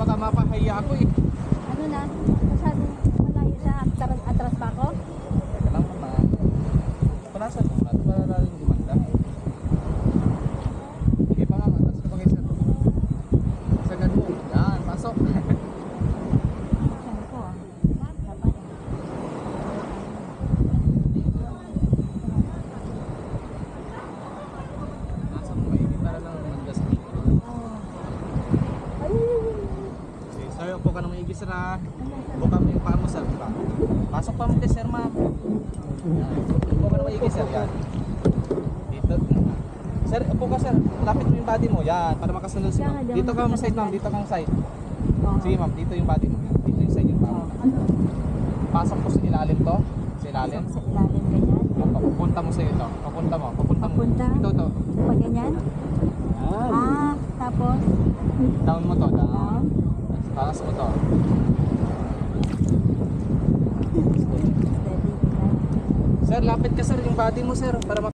baka mapahiya ako eh. Ano na? Masyadong malayo siya. Atras pa ako? Teka lang mama. Panasan mo natin para lalong gumanda. Sige pa mama, atras ka pa kayo sir. Sagad mo. Yan, pasok. Saan ko ah? Dapat. Nasa mo kayo, para lang mandas ka. Okay, sir, upo ka na maigi sir ha. Buka mo yung paa mo sir. Pasok pa mo kay sir ma'am. Yan. Upo ka na maigi sir. Yan. Dito. Sir, upo ka sir. Lapit mo yung body mo. Yan, para makasunod si ma'am. Dito ka side ma'am. Dito kang side. Sige ma'am, dito yung body mo. Dito yung side yung paa mo. Pasok ko sa ilalim to. Sa ilalim. Sa ilalim ganyan. Papunta mo sa ito. Papunta mo. Papunta mo. Papunta? Ito to. Pag ganyan? Ah, tapos? Down mo to. Down. Down? Taas mo to. Steady. Sir, lapit ka sir yung body mo sir para